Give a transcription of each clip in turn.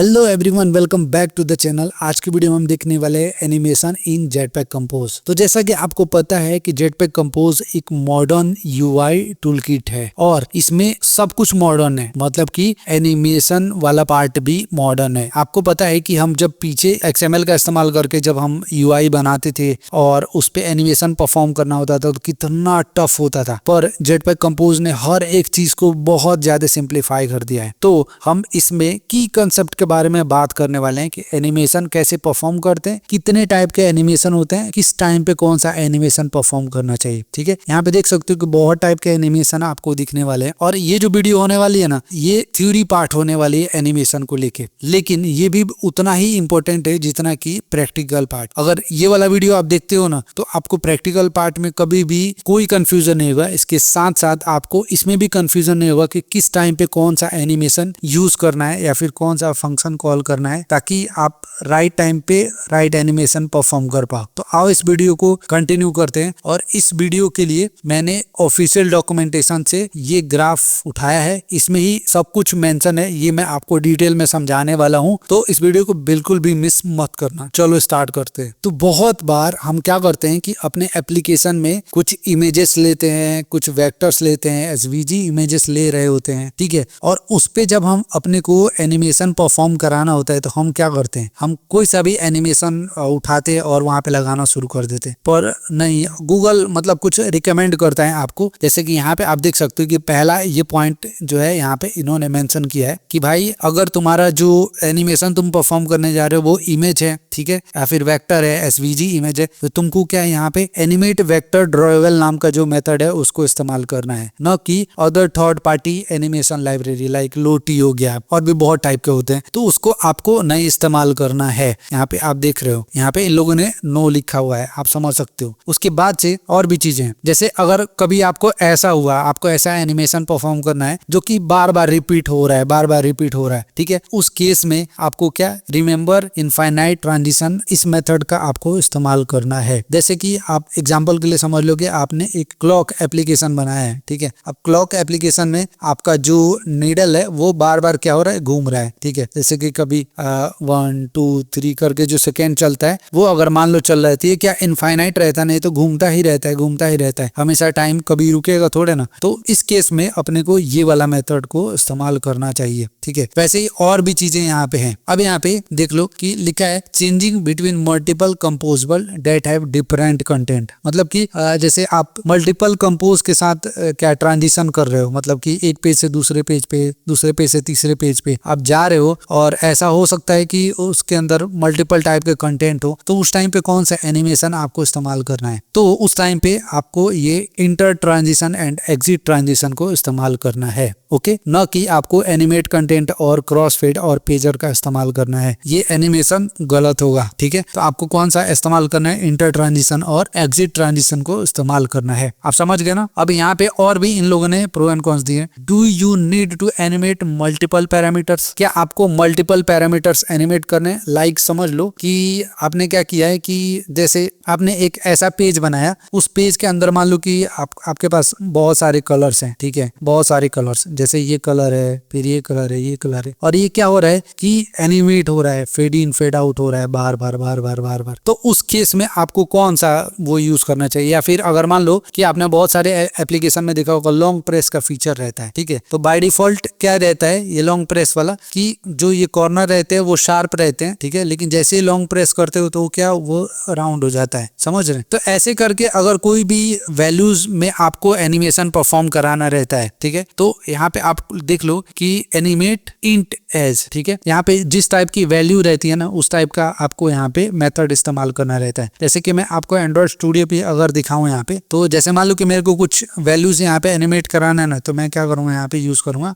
Hello everyone, welcome back to the channel. आज की video में हम देखने वाले हैं एनिमेशन इन जेटपैक कंपोज। तो जैसा कि आपको पता है कि जेटपैक कंपोज एक मॉडर्न यूआई टूल किट है और इसमें सब कुछ मॉडर्न है, मतलब कि एनिमेशन वाला पार्ट भी मॉडर्न है। आपको पता है कि हम जब पीछे XML का इस्तेमाल करके जब हम यूआई बनाते थे और उस पे एनिमेशन परफॉर्म करना होता था तो कितना टफ होता था, पर जेटपैक कंपोज ने हर एक चीज को बहुत ज्यादा सिंप्लीफाई कर दिया है। तो हम इसमें की कंसेप्ट के बारे में बात करने वाले हैं कि एनिमेशन कैसे परफॉर्म करते हैं, कितने टाइप के एनिमेशन होते हैं, किस टाइम पे कौन सा एनिमेशन परफॉर्म करना चाहिए। ठीक है, यहाँ पे देख सकते हो कि बहुत टाइप के एनिमेशन आपको दिखने वाले हैं और ये जो वीडियो होने वाली है ना, ये थ्योरी पार्ट होने वाली है एनिमेशन को लेके, लेकिन ये भी उतना ही इंपॉर्टेंट है जितना कि प्रैक्टिकल पार्ट। अगर ये वाला वीडियो आप देखते हो ना तो आपको प्रैक्टिकल पार्ट में कभी भी कोई कंफ्यूजन नहीं होगा। इसके साथ साथ आपको इसमें भी कंफ्यूजन नहीं होगा कि किस टाइम पे कौन सा एनिमेशन यूज करना है या फिर कौन सा फंक्शन कॉल करना है, ताकि आप राइट टाइम पे राइट एनिमेशन परफॉर्म कर पाओ। तो आओ इस वीडियो को कंटिन्यू करते हैं। और इस वीडियो के लिए मैंने ऑफिशियल डॉक्यूमेंटेशन से ये ग्राफ उठाया है, इसमें ही सब कुछ मेंशन है। ये मैं आपको डिटेल में समझाने वाला हूं, तो इस वीडियो को बिल्कुल भी मिस मत करना। चलो स्टार्ट करते हैं। तो बहुत बार हम क्या करते हैं कि अपने एप्लीकेशन में कुछ इमेजेस लेते हैं, कुछ वेक्टर्स लेते हैं, एसवीजी इमेजेस ले रहे होते हैं, ठीक है, और उस पे जब हम अपने को एनिमेशन परफॉर्म कराना होता है तो हम क्या करते हैं, हम कोई सा भी एनिमेशन उठाते हैं और वहां पे लगाना शुरू कर देते हैं। पर नहीं, गूगल मतलब कुछ रिकमेंड करता है आपको। जैसे कि यहाँ पे आप देख सकते हो कि पहला ये पॉइंट जो है यहाँ पे इन्होंने मेंशन किया है कि भाई अगर तुम्हारा जो एनिमेशन तुम परफॉर्म करने जा रहे हो वो इमेज है, ठीक है, या फिर वेक्टर है, एसवीजी इमेज है, तो तुमको क्या है यहाँ पे एनिमेट वेक्टर ड्रॉवेबल नाम का जो मेथड है उसको इस्तेमाल करना है, न कि other third party animation library like Lottie हो गया, और भी बहुत टाइप के होते हैं, तो उसको आपको नहीं इस्तेमाल करना है। यहाँ पे आप देख रहे हो, यहाँ पे इन लोगों ने नो लिखा हुआ है, आप समझ सकते हो। उसके बाद से और भी चीजें हैं, जैसे अगर कभी आपको ऐसा हुआ, आपको ऐसा एनिमेशन परफॉर्म करना है जो कि बार बार रिपीट हो रहा है, बार बार रिपीट हो रहा है, ठीक है, उस केस में आपको क्या रिमेंबर इनफाइनाइट ट्रांजिशन इस मेथड का आपको इस्तेमाल करना है। जैसे कि आप एग्जांपल के लिए समझ लो कि आपने एक क्लॉक एप्लीकेशन बनाया है, ठीक है, अब क्लॉक एप्लीकेशन में आपका जो नीडल है वो बार बार क्या हो रहा है, घूम रहा है, ठीक है, जैसे कि कभी 1 2 3 करके जो सेकेंड चलता है वो अगर मान लो चल रहा है, क्या इनफाइनाइट रहता, नहीं तो घूमता ही रहता है, घूमता ही रहता है, हमेशा टाइम कभी रुकेगा थोड़े ना। तो इस केस में अपने को ये वाला मेथड को इस्तेमाल करना चाहिए, ठीक है। वैसे ही और भी चीजें यहाँ पे हैं। अब यहाँ पे देख लो कि लिखा है changing between multiple composable that have different content, मतलब कि जैसे आप मल्टीपल कंपोज के साथ क्या ट्रांजिशन कर रहे हो, मतलब कि एक पेज से दूसरे पेज पे, दूसरे पेज से तीसरे पेज पे आप जा रहे हो, और ऐसा हो सकता है कि उसके अंदर मल्टीपल टाइप के कंटेंट हो, तो उस टाइम पे कौन सा एनिमेशन आपको इस्तेमाल करना है, तो उस टाइम पे आपको ये inter transition and exit transition को इस्तेमाल करना है, ओके, न कि आपको एनिमेट कंटेंट और क्रॉस फेड और पेजर का इस्तेमाल करना है, ये एनिमेशन गलत होगा, ठीक है। तो आपको कौन सा इस्तेमाल करना है, इंटर ट्रांजिशन और एग्जिट ट्रांजिशन को इस्तेमाल करना है। आप समझ गए ना। अब यहाँ पे और भी इन लोगों ने प्रो एंड कॉन्स दिए। Do you need to animate multiple parameters, क्या आपको मल्टीपल पैरामीटर्स एनिमेट करने, लाइक समझ लो कि आपने क्या किया है कि जैसे आपने एक ऐसा पेज बनाया, उस पेज के अंदर मान लो कि आपके पास बहुत सारे कलर्स हैं, ठीक है, बहुत सारे कलर्स, जैसे ये कलर है, फिर ये कलर है, ये कलर है, और ये क्या हो रहा है कि एनिमेट हो रहा है, फेड इन फेड आउट हो रहा है बार बार बार बार बार बार। तो उस केस में आपको कौन सा वो यूज करना चाहिए। या फिर अगर मान लो कि आपने बहुत सारे एप्लीकेशन में देखा होगा लॉन्ग प्रेस का फीचर रहता है, ठीक है, तो बाय डिफॉल्ट क्या रहता है ये लॉन्ग प्रेस वाला, कि जो ये कॉर्नर रहते हैं वो शार्प रहते हैं, ठीक है, लेकिन जैसे ही लॉन्ग प्रेस करते हो तो क्या वो राउंड हो जाता है, समझ रहे हैं। तो ऐसे करके अगर कोई भी वैल्यूज में आपको एनिमेशन परफॉर्म कराना रहता है, ठीक है, तो यहाँ पे आप देख लो कि एनिमेट इंट एज, ठीक है, यहाँ पे जिस टाइप की वैल्यू रहती है ना उस टाइप का आपको यहाँ पे मेथड इस्तेमाल करना रहता है। जैसे कि मैं आपको एंड्रॉइड स्टूडियो पे अगर दिखाऊं यहाँ पे, तो जैसे मान लो कि मेरे को कुछ वैल्यूज यहाँ पे एनिमेट कराना है ना, तो मैं क्या करूंगा, यहाँ पे यूज करूंगा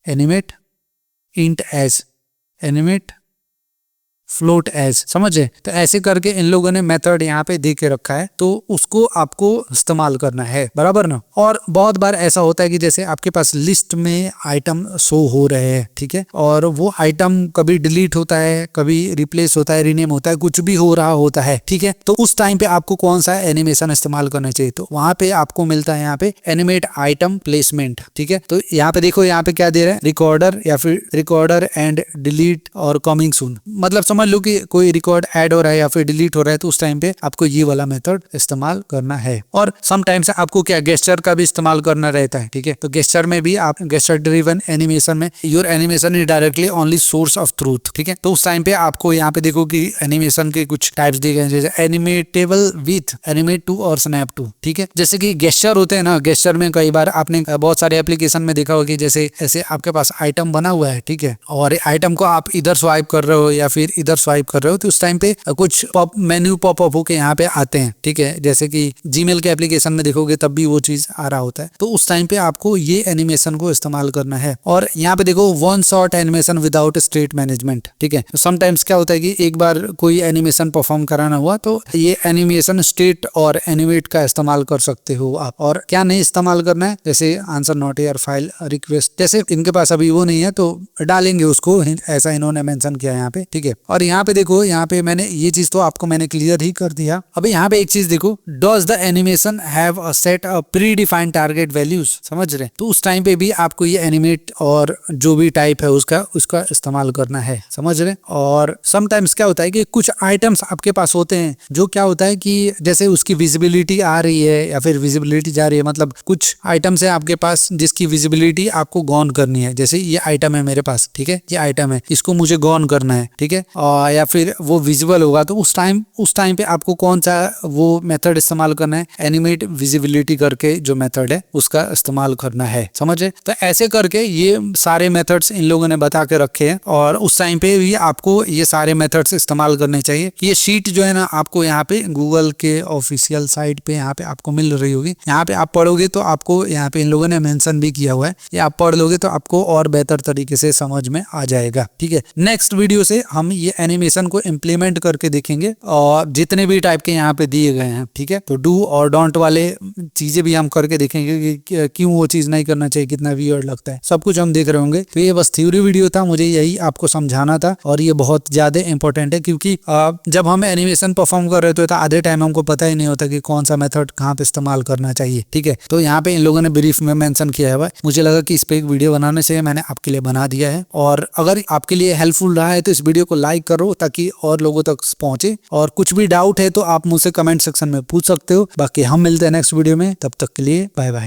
animate int as, animate float as, समझे। तो ऐसे करके इन लोगों ने मेथड यहाँ पे दे के रखा है, तो उसको आपको इस्तेमाल करना है, बराबर ना। और बहुत बार ऐसा होता है कि जैसे आपके पास लिस्ट में आइटम शो हो रहे हैं, ठीक है, और वो आइटम कभी डिलीट होता है, कभी रिप्लेस होता है, रीनेम होता है, कुछ भी हो रहा होता है, ठीक है। तो उस टाइम पे आपको कौन सा एनिमेशन इस्तेमाल करना चाहिए, तो वहां पे आपको मिलता है यहाँ पे एनिमेट आइटम प्लेसमेंट, ठीक है। तो यहाँ पे देखो, यहाँ पे क्या दे रहा है, रिकॉर्डर या फिर रिकॉर्डर एंड डिलीट और कमिंग सून। मतलब समझ लो कि कोई रिकॉर्ड ऐड हो रहा है या फिर डिलीट हो रहा है, तो उस टाइम पे आपको ये वाला मेथड इस्तेमाल करना है। और समटाइम्स आपको क्या गेस्चर का भी इस्तेमाल करना रहता है, ठीक है। तो गेस्चर में भी आप गेस्चर ड्रिवन एनिमेशन में your animation is directly only source of truth, ठीक है। तो उस टाइम पे आपको यहाँ पे देखो कि एनिमेशन के कुछ टाइप्स दिए गए, जैसे एनिमेटेबल विथ, एनिमेट टू और स्नैप टू, ठीक है। जैसे कि गेस्चर होते हैं ना, गेस्चर में कई बार आपने बहुत सारे एप्लीकेशन में देखा होगा कि जैसे ऐसे आपके पास आइटम बना हुआ है, ठीक है, और आइटम को आप इधर स्वाइप कर रहे हो या फिर इधर स्वाइप कर रहे हो, तो उस टाइम पे कुछ मेन्यू पॉपअप होके यहाँ पे आते हैं, ठीक है। जैसे कि जीमेल के एप्लीकेशन में देखोगे तब भी वो चीज आ रहा होता है। तो उस टाइम पे आपको ये एनिमेशन को इस्तेमाल करना है। और यहाँ पे देखो one shot animation without state management, ठीक है। समटाइम्स क्या होता है कि एक बार कोई एनिमेशन परफॉर्म कराना हुआ तो ये एनिमेशन स्टेट और एनिमेट का इस्तेमाल कर सकते हो आप। और क्या नहीं इस्तेमाल करना है, जैसे answer not your file request, जैसे इनके पास अभी वो नहीं है तो डालेंगे उसको, ऐसा इन्होंने मेंशन किया यहाँ पे, ठीक है। और यहाँ पे देखो, यहाँ पे मैंने ये चीज तो आपको मैंने क्लियर ही कर दिया। अभी यहाँ पे एक चीज देखो, does the animation have a set a pre defined target values, समझ रहे। तो उस टाइम पे भी आपको ये एनिमेट और जो भी टाइप है उसका इस्तेमाल करना है, समझ रहे। और समटाइम्स क्या होता है कि कुछ आइटम्स आपके पास होते हैं जो क्या होता है कि जैसे उसकी विजिबिलिटी आ रही है या फिर विजिबिलिटी जा रही है, मतलब कुछ आइटम्स है आपके पास जिसकी विजिबिलिटी आपको गॉन करनी है। जैसे ये आइटम है मेरे पास, ठीक है, ये आइटम है, इसको मुझे गॉन करना है, ठीक है, या फिर वो विजिबल होगा। तो उस टाइम पे आपको कौन सा वो मेथड इस्तेमाल करना है, एनिमेट विजिबिलिटी करके जो मेथड है उसका इस्तेमाल करना है, समझे। तो ऐसे करके ये सारे मेथड्स इन लोगों ने बता के रखे हैं, और उस टाइम पे भी आपको ये सारे मेथड्स इस्तेमाल करने चाहिए। ये शीट जो है ना, आपको यहाँ पे गूगल के ऑफिशियल साइट पे यहाँ पे आपको मिल रही होगी। यहाँ पे आप पढ़ोगे तो आपको यहाँ पे इन लोगों ने मेंशन भी किया हुआ है, ये आप पढ़ लोगे तो आपको और बेहतर तरीके से समझ में आ जाएगा, ठीक है। नेक्स्ट वीडियो से हम ये एनिमेशन को इम्प्लीमेंट करके देखेंगे, और जितने भी टाइप के यहाँ पे दिए गए हैं, ठीक है। तो डू और डोंट वाले चीजें भी हम करके देखेंगे कि क्यों वो चीज नहीं करना चाहिए, कितना वियर्ड लगता है, सब कुछ हम देख रहे होंगे। तो ये बस थ्योरी वीडियो था, मुझे यही आपको समझाना था, और ये बहुत ज्यादा इंपॉर्टेंट है, क्योंकि जब हम एनिमेशन परफॉर्म कर रहे थे तो आधे टाइम हमको पता ही नहीं होता कि कौन सा मेथड कहाँ पे इस्तेमाल करना चाहिए, ठीक है। तो यहाँ पे इन लोगों ने ब्रीफ में मेंशन किया है, मुझे लगा कि इस पे एक वीडियो बनाने से मैंने आपके लिए बना दिया है। और अगर आपके लिए हेल्पफुल रहा है तो इस वीडियो को लाइक करो ताकि और लोगों तक पहुंचे, और कुछ भी डाउट है तो आप मुझसे कमेंट सेक्शन में पूछ सकते हो। बाकी हम मिलते हैं नेक्स्ट वीडियो में, तब तक के लिए बाय बाय।